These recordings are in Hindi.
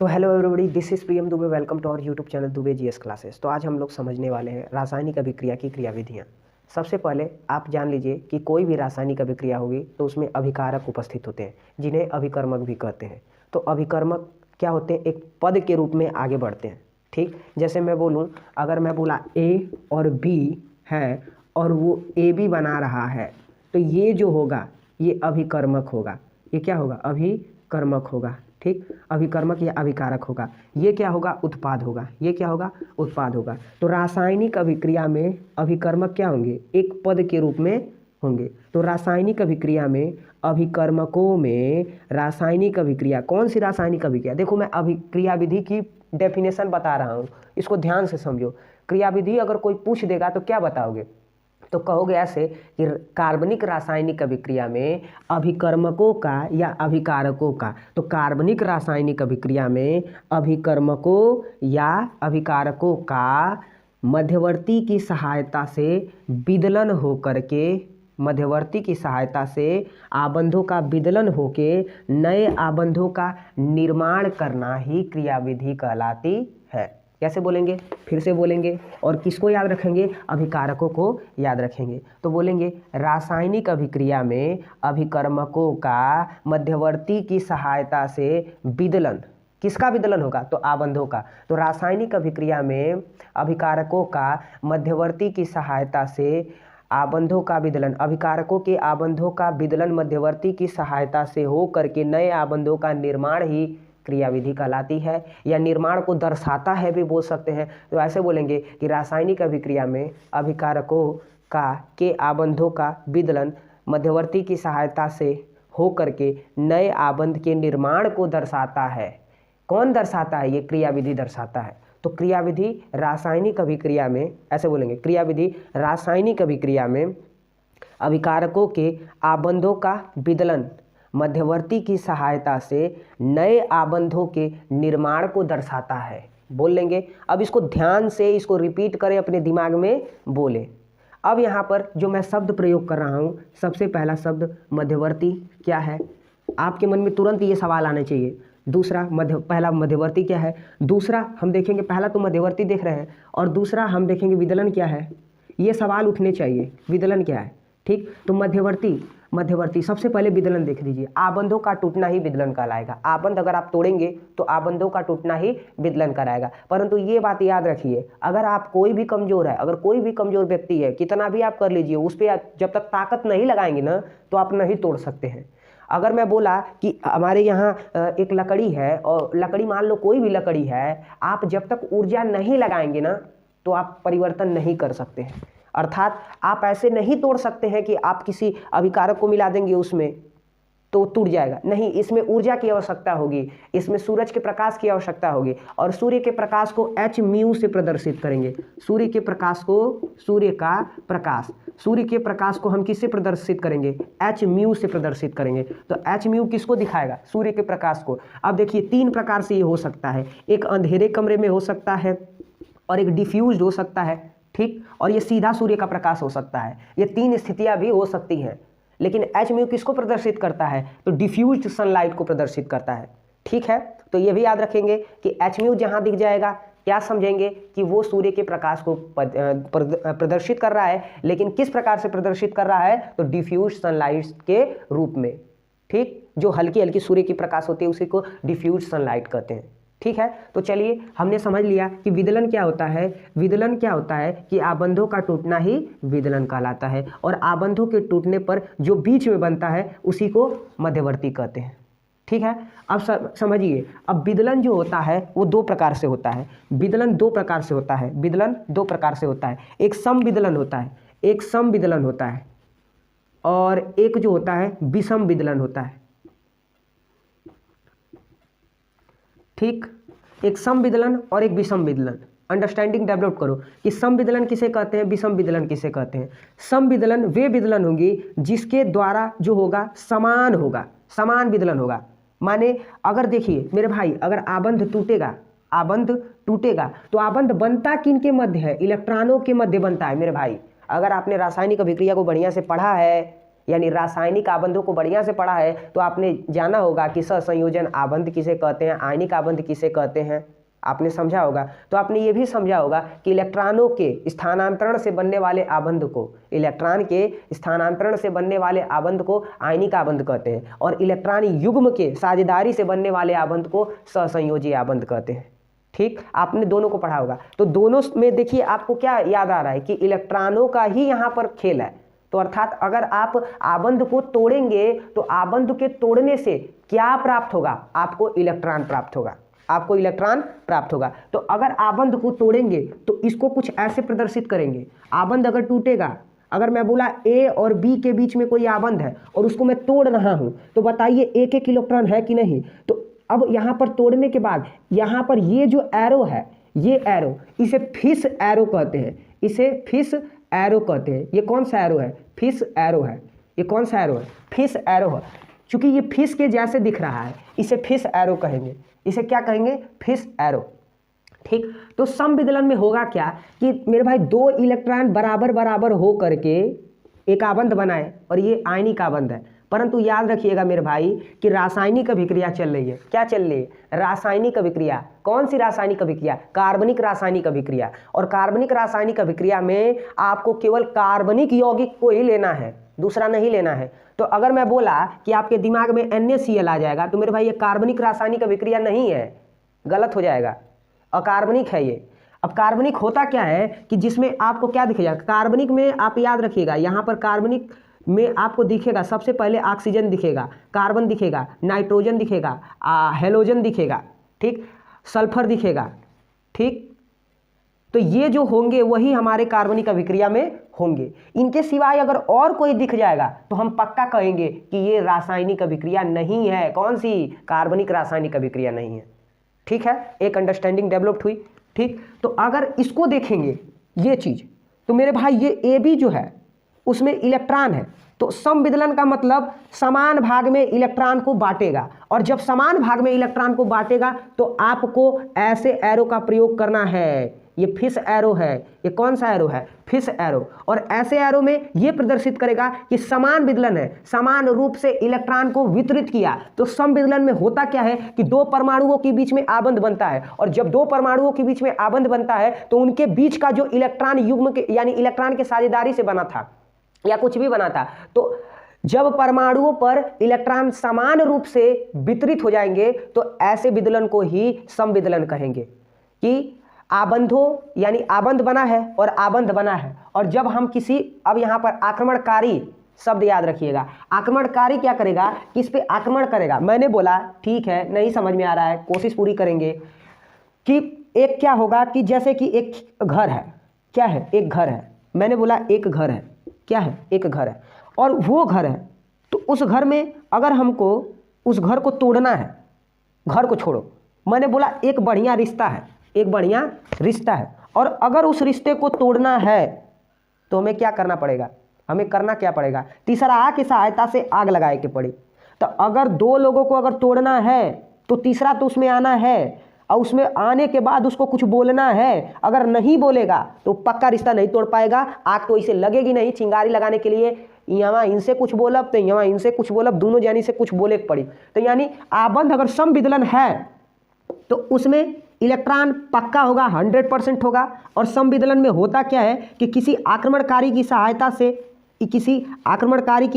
तो hello everybody, this is Priyam Dubey. Welcome to our YouTube channel Dubey GS classes. तो आज हम लोग समझने वाले हैं रासायनिक अभिक्रिया की क्रियाविधियाँ। सबसे पहले आप जान लीजिए कि कोई भी रासायनिक अभिक्रिया होगी तो उसमें अभिकारक उपस्थित होते हैं जिन्हें अभिकर्मक भी कहते हैं। तो अभिकर्मक क्या होते हैं? एक पद के रूप में आगे बढ़ते हैं। ठीक, जैसे मैं बोलूँ, अगर मैं बोला ए और बी है और वो ए बी बना रहा है तो ये जो होगा ये अभिकर्मक होगा। ये क्या होगा? अभिकर्मक होगा। ठीक, अभिकर्मक या अभिकारक होगा। ये क्या होगा? उत्पाद होगा। ये क्या होगा? उत्पाद होगा। तो रासायनिक अभिक्रिया में अभिकर्मक क्या होंगे? एक पद के रूप में होंगे। तो रासायनिक अभिक्रिया में अभिकर्मकों में रासायनिक अभिक्रिया, कौन सी रासायनिक अभिक्रिया? देखो, मैं अभिक्रिया विधि की डेफिनेशन बता रहा हूँ, इसको ध्यान से समझो। क्रियाविधि अगर कोई पूछ देगा तो क्या बताओगे? तो कहोगे ऐसे कि कार्बनिक रासायनिक अभिक्रिया में अभिकर्मकों का या अभिकारकों का। तो कार्बनिक रासायनिक अभिक्रिया में अभिकर्मकों या अभिकारकों का मध्यवर्ती की सहायता से विदलन होकर के, मध्यवर्ती की सहायता से आबंधों का विदलन होके नए आबंधों का निर्माण करना ही क्रियाविधि कहलाती है। कैसे बोलेंगे? फिर से बोलेंगे और किसको याद रखेंगे? अभिकारकों को याद रखेंगे। तो बोलेंगे रासायनिक अभिक्रिया में अभिकर्मकों का मध्यवर्ती की सहायता से विदलन। किसका विदलन होगा? तो आबंधों का। तो रासायनिक अभिक्रिया में अभिकारकों का मध्यवर्ती की सहायता से आबंधों का विदलन, अभिकारकों के आबंधों का विदलन मध्यवर्ती की सहायता से हो करके नए आबंधों का निर्माण ही क्रियाविधि कहलाती है, या निर्माण को दर्शाता है भी बोल सकते हैं। तो ऐसे बोलेंगे कि रासायनिक अभिक्रिया में अभिकारकों का के आबंधों का विदलन मध्यवर्ती की सहायता से हो करके नए आबंध के निर्माण को दर्शाता है। कौन दर्शाता है? ये क्रियाविधि दर्शाता है। तो क्रियाविधि रासायनिक अभिक्रिया में, ऐसे बोलेंगे, क्रियाविधि रासायनिक अभिक्रिया में अभिकारकों के आबंधों का विदलन मध्यवर्ती की सहायता से नए आबंधों के निर्माण को दर्शाता है। बोल लेंगे। अब इसको ध्यान से इसको रिपीट करें, अपने दिमाग में बोले। अब यहाँ पर जो मैं शब्द प्रयोग कर रहा हूँ, सबसे पहला शब्द मध्यवर्ती क्या है? आपके मन में तुरंत ये सवाल आना चाहिए। दूसरा पहला मध्यवर्ती क्या है? दूसरा हम देखेंगे, पहला तो मध्यवर्ती देख रहे हैं और दूसरा हम देखेंगे विदलन क्या है। ये सवाल उठने चाहिए, विदलन क्या है। ठीक, तो मध्यवर्ती सबसे पहले विदलन देख लीजिए। आबंधों का टूटना ही विदलन कहलाएगा। आबंध अगर आप तोड़ेंगे तो आबंधों का टूटना ही विदलन कराएगा। परंतु ये बात याद रखिए, अगर आप कोई भी कमजोर है, अगर कोई भी कमजोर व्यक्ति है, कितना भी आप कर लीजिए, उस पर जब तक ताकत नहीं लगाएंगे ना तो आप नहीं तोड़ सकते हैं। अगर मैं बोला कि हमारे यहाँ एक लकड़ी है और लकड़ी, मान लो कोई भी लकड़ी है, आप जब तक ऊर्जा नहीं लगाएंगे ना तो आप परिवर्तन नहीं कर सकते हैं। अर्थात आप ऐसे नहीं तोड़ सकते हैं कि आप किसी अभिकारक को मिला देंगे उसमें तो टूट जाएगा। नहीं, इसमें ऊर्जा की आवश्यकता होगी, इसमें सूरज के प्रकाश की आवश्यकता होगी और सूर्य के प्रकाश को h म्यू से प्रदर्शित करेंगे। सूर्य के प्रकाश को, सूर्य के प्रकाश को हम किससे प्रदर्शित करेंगे? h म्यू से प्रदर्शित करेंगे। तो h म्यू किसको दिखाएगा? सूर्य के प्रकाश को। अब देखिए, तीन प्रकार से ये हो सकता है। एक अंधेरे कमरे में हो सकता है और एक डिफ्यूज हो सकता है। ठीक, और ये सीधा सूर्य का प्रकाश हो सकता है। ये तीन स्थितियां भी हो सकती हैं। लेकिन एच म्यू किसको प्रदर्शित करता है? तो डिफ्यूज्ड सनलाइट को प्रदर्शित करता है। ठीक है, तो ये भी याद रखेंगे कि एच म्यू जहां दिख जाएगा, क्या समझेंगे कि वो सूर्य के प्रकाश को प्रदर्शित कर रहा है। लेकिन किस प्रकार से प्रदर्शित कर रहा है? तो डिफ्यूज्ड सनलाइट के रूप में। ठीक, जो हल्की हल्की सूर्य की प्रकाश होती है उसी को डिफ्यूज्ड सनलाइट कहते हैं। ठीक है, तो चलिए हमने समझ लिया कि विदलन क्या होता है। विदलन क्या होता है कि आबंधों का टूटना ही विदलन कहलाता है और आबंधों के टूटने पर जो बीच में बनता है उसी को मध्यवर्ती कहते हैं। ठीक है, अब समझिए, अब विदलन जो होता है वो दो प्रकार से होता है। विदलन दो प्रकार से होता है। विदलन दो प्रकार से होता है। एक सम विदलन होता है, एक सम विदलन होता है और एक जो होता है विषम विदलन होता है। ठीक, एक सम विदलन और एक विषम विदलन। अंडरस्टैंडिंग डेवलप करो कि सम विदलन किसे कहते हैं, विषम विदलन किसे कहते हैं। सम विदलन वे विदलन होंगी जिसके द्वारा जो होगा समान होगा, समान विदलन होगा। माने अगर देखिए मेरे भाई, अगर आबंध टूटेगा तो आबंध बनता किन के मध्य है? इलेक्ट्रॉनों के मध्य बनता है मेरे भाई। अगर आपने रासायनिक अभिक्रिया को बढ़िया से पढ़ा है यानी रासायनिक आबंधों को बढ़िया से पढ़ा है तो आपने जाना होगा कि सहसंयोजन आबंध किसे कहते हैं, आयनिक आबंध किसे कहते हैं, आपने समझा होगा। तो आपने ये भी समझा होगा कि इलेक्ट्रॉनों के स्थानांतरण से बनने वाले आबंध को, इलेक्ट्रॉन के स्थानांतरण से बनने वाले आबंध को आयनिक आबंध कहते हैं और इलेक्ट्रॉन युग्म के साझेदारी से बनने वाले आबंध को सहसंयोजी आबंध कहते हैं। ठीक, आपने दोनों को पढ़ा होगा। तो दोनों में देखिए आपको क्या याद आ रहा है कि इलेक्ट्रॉनों का ही यहाँ पर खेल है। तो अर्थात अगर आप आबंध को तोड़ेंगे तो आबंध के तोड़ने से क्या प्राप्त होगा, आपको इलेक्ट्रॉन प्राप्त होगा, आपको इलेक्ट्रॉन प्राप्त होगा। तो अगर आबंध को तोड़ेंगे तो इसको कुछ ऐसे प्रदर्शित करेंगे। आबंध अगर टूटेगा, अगर मैं बोला ए और बी के बीच में कोई आबंध है और उसको मैं तोड़ रहा हूं तो बताइए एक एक इलेक्ट्रॉन है कि नहीं। तो अब यहां पर तोड़ने के बाद यहां पर ये जो एरो है, ये एरो, इसे फिश एरो कहते हैं, इसे फिश एरो कहते हैं। ये कौन सा एरो है, फिश एरो है। ये कौन सा एरो है, फिश एरो है। चूंकि ये फिश के जैसे दिख रहा है इसे फिश एरो कहेंगे, इसे क्या कहेंगे, फिश एरो। ठीक, तो समविदलन में होगा क्या कि मेरे भाई दो इलेक्ट्रॉन बराबर बराबर हो करके एक आबंध बनाए और ये आयनिक आबंध है। परंतु याद रखिएगा मेरे भाई कि रासायनिक अभिक्रिया चल रही है। क्या चल रही है, रासायनिक अभिक्रिया। कौन सी रासायनिक अभिक्रिया, कार्बनिक रासायनिक अभिक्रिया। और कार्बनिक रासायनिक अभिक्रिया में आपको केवल कार्बनिक यौगिक को ही लेना है, दूसरा नहीं लेना है। तो अगर मैं बोला कि आपके दिमाग में NaCl आ जाएगा तो मेरे भाई ये कार्बनिक रासायनिक अभिक्रिया नहीं है, गलत हो जाएगा, अकार्बनिक है ये। अब कार्बनिक होता क्या है कि जिसमें आपको क्या दिखेगा, कार्बनिक में आप याद रखिएगा यहाँ पर कार्बनिक में आपको दिखेगा सबसे पहले ऑक्सीजन दिखेगा, कार्बन दिखेगा, नाइट्रोजन दिखेगा, हेलोजन दिखेगा, ठीक, सल्फर दिखेगा। ठीक, तो ये जो होंगे वही हमारे कार्बनिक अभिक्रिया में होंगे। इनके सिवाय अगर और कोई दिख जाएगा तो हम पक्का कहेंगे कि ये रासायनिक अभिक्रिया नहीं है। कौन सी, कार्बनिक रासायनिक अभिक्रिया नहीं है। ठीक है, एक अंडरस्टैंडिंग डेवलप्ड हुई। ठीक, तो अगर इसको देखेंगे ये चीज, तो मेरे भाई ये AB जो है उसमें इलेक्ट्रॉन है, तो समविदलन का मतलब समान भाग में इलेक्ट्रॉन को बांटेगा। और जब समान भाग में इलेक्ट्रॉन को बांटेगा तो आपको ऐसे एरो का प्रयोग करना है। ये फिश एरो है, ये कौन सा एरो है, फिश एरो। और ऐसे एरो में ये प्रदर्शित करेगा कि समान विदलन है, समान रूप से इलेक्ट्रॉन को वितरित किया। तो समविदलन में होता क्या है कि दो परमाणुओं के बीच में आबंध बनता है, और जब दो परमाणुओं के बीच में आबंध बनता है तो उनके बीच का जो इलेक्ट्रॉन युग्म के यानी इलेक्ट्रॉन के साझेदारी से बना था या कुछ भी बना था, तो जब परमाणुओं पर इलेक्ट्रॉन समान रूप से वितरित हो जाएंगे तो ऐसे विदलन को ही समविदलन कहेंगे। कि आबंधों यानी आबंध बना है और आबंध बना है, और जब हम किसी, अब यहाँ पर आक्रमणकारी शब्द याद रखिएगा, आक्रमणकारी क्या करेगा, किस पे आक्रमण करेगा। मैंने बोला ठीक है, नहीं समझ में आ रहा है, कोशिश पूरी करेंगे कि एक क्या होगा कि जैसे कि एक घर है, क्या है, एक घर है। मैंने बोला एक घर है, क्या है, एक घर है, और वो घर है, तो उस घर में अगर हमको उस घर को तोड़ना है, घर को छोड़ो, मैंने बोला एक बढ़िया रिश्ता है, एक बढ़िया रिश्ता है, और अगर उस रिश्ते को तोड़ना है तो हमें क्या करना पड़ेगा, हमें करना क्या पड़ेगा, तीसरा की सहायता से आग लगाए के पड़ी। तो अगर दो लोगों को अगर तोड़ना है तो तीसरा तो उसमें आना है, और उसमें आने के बाद उसको कुछ बोलना है। अगर नहीं बोलेगा तो पक्का रिश्ता नहीं तोड़ पाएगा। आग तो इसे लगेगी नहीं, चिंगारी लगाने के लिए यहाँ इनसे कुछ बोलब तो यहाँ इनसे कुछ बोलब, दोनों जानी से कुछ बोले पड़ी। तो यानी आबंध अगर समविदलन है तो उसमें इलेक्ट्रॉन पक्का होगा, 100% होगा। और समविदलन में होता क्या है कि किसी आक्रमणकारी की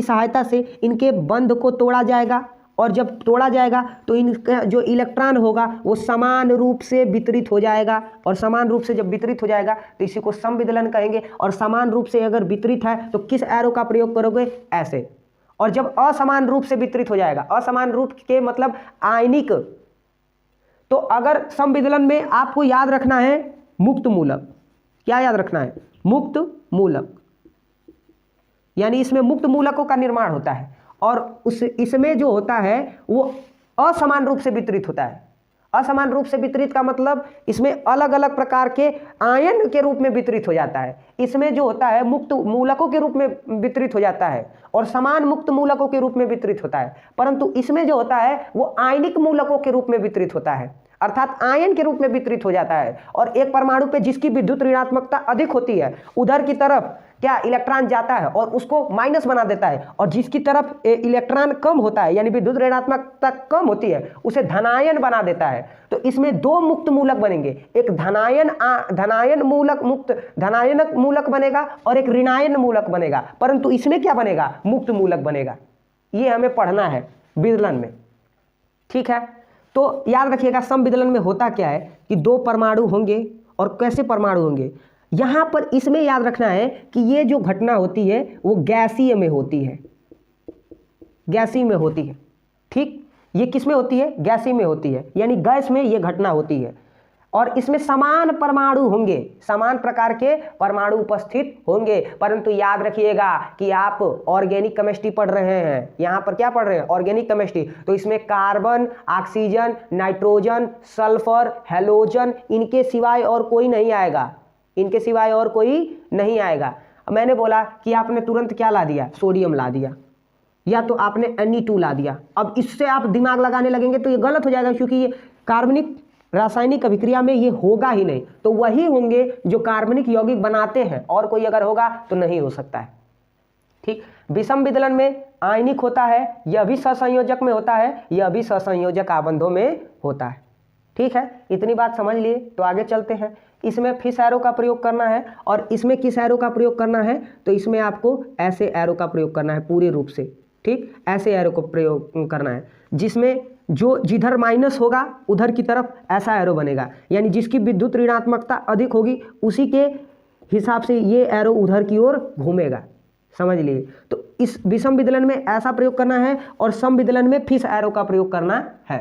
सहायता से इनके बंध को तोड़ा जाएगा, और जब तोड़ा जाएगा तो इनका जो इलेक्ट्रॉन होगा वो समान रूप से वितरित हो जाएगा, और समान रूप से जब वितरित हो जाएगा तो इसी को समविदलन कहेंगे। और समान रूप से अगर वितरित है तो किस एरो का प्रयोग करोगे, ऐसे। और जब असमान रूप से वितरित हो जाएगा, असमान रूप के मतलब आयनिक, तो अगर समविदलन में आपको याद रखना है मुक्त मूलक। क्या याद रखना है, मुक्त मूलक, यानी इसमें मुक्त मूलकों का निर्माण होता है, और इसमें जो होता है वो असमान रूप से वितरित होता है। असमान रूप से वितरित का मतलब इसमें अलग अलग प्रकार के आयन के रूप में वितरित हो जाता है। इसमें जो होता है मुक्त मूलकों के रूप में वितरित हो जाता है, और समान मुक्त मूलकों के रूप में वितरित होता है। परंतु इसमें जो होता है वो आयनिक मूलकों के रूप में वितरित होता है। अर्थात आयन के रूप में वितरित हो जाता है। और एक परमाणु पे जिसकी विद्युत ऋणात्मकता अधिक होती है उधर की तरफ क्या इलेक्ट्रॉन जाता है और उसको माइनस बना देता है, और जिसकी तरफ इलेक्ट्रॉन कम होता है यानी विद्युत ऋणात्मकता कम होती है उसे धनायन बना देता है। तो इसमें दो मुक्त मूलक बनेंगे, एक धनायन मूलक बनेगा और एक ऋणायन मूलक बनेगा, परंतु इसमें क्या बनेगा, मुक्त मूलक बनेगा। ये हमें पढ़ना है विदलन में, ठीक है। तो याद रखिएगा समविदलन में होता क्या है कि दो परमाणु होंगे, और कैसे परमाणु होंगे, यहां पर इसमें याद रखना है कि ये जो घटना होती है वो गैसीय में होती है, गैसीय में होती है, ठीक। ये किस में होती है, गैसीय में होती है, यानी गैस में ये घटना होती है। और इसमें समान परमाणु होंगे, समान प्रकार के परमाणु उपस्थित होंगे। परंतु याद रखिएगा कि आप ऑर्गेनिक केमिस्ट्री पढ़ रहे हैं, यहाँ पर क्या पढ़ रहे हैं, ऑर्गेनिक केमिस्ट्री। तो इसमें carbon, oxygen, nitrogen, sulphur, halogen, इनके सिवाय और कोई नहीं आएगा, इनके सिवाय और कोई नहीं आएगा। मैंने बोला कि आपने तुरंत क्या ला दिया, सोडियम ला दिया, या तो आपने Na2 ला दिया। अब इससे आप दिमाग लगाने लगेंगे तो ये गलत हो जाएगा, क्योंकि ये कार्बनिक रासायनिक अभिक्रिया में ये होगा ही नहीं। तो वही होंगे जो कार्बनिक यौगिक बनाते हैं, और कोई अगर होगा तो नहीं हो सकता है, ठीक। विषम विदलन में आयनिक होता है, यह भी सहसंयोजक में होता है, यह भी सहसंयोजक आबंधों में होता है, ठीक है। इतनी बात समझ लिए, तो आगे चलते हैं। इसमें फिश एरो का प्रयोग करना है, और इसमें किस एरो का प्रयोग करना है, तो इसमें आपको ऐसे एरो का प्रयोग करना है पूरे रूप से, ठीक। ऐसे एरो को प्रयोग करना है, जिसमें जो जिधर माइनस होगा उधर की तरफ ऐसा एरो बनेगा, यानी जिसकी विद्युत ऋणात्मकता अधिक होगी उसी के हिसाब से ये एरो उधर की ओर घूमेगा, समझ लिए। तो इस विषम विदलन में ऐसा प्रयोग करना है, और सम विदलन में फिश एरो का प्रयोग करना है।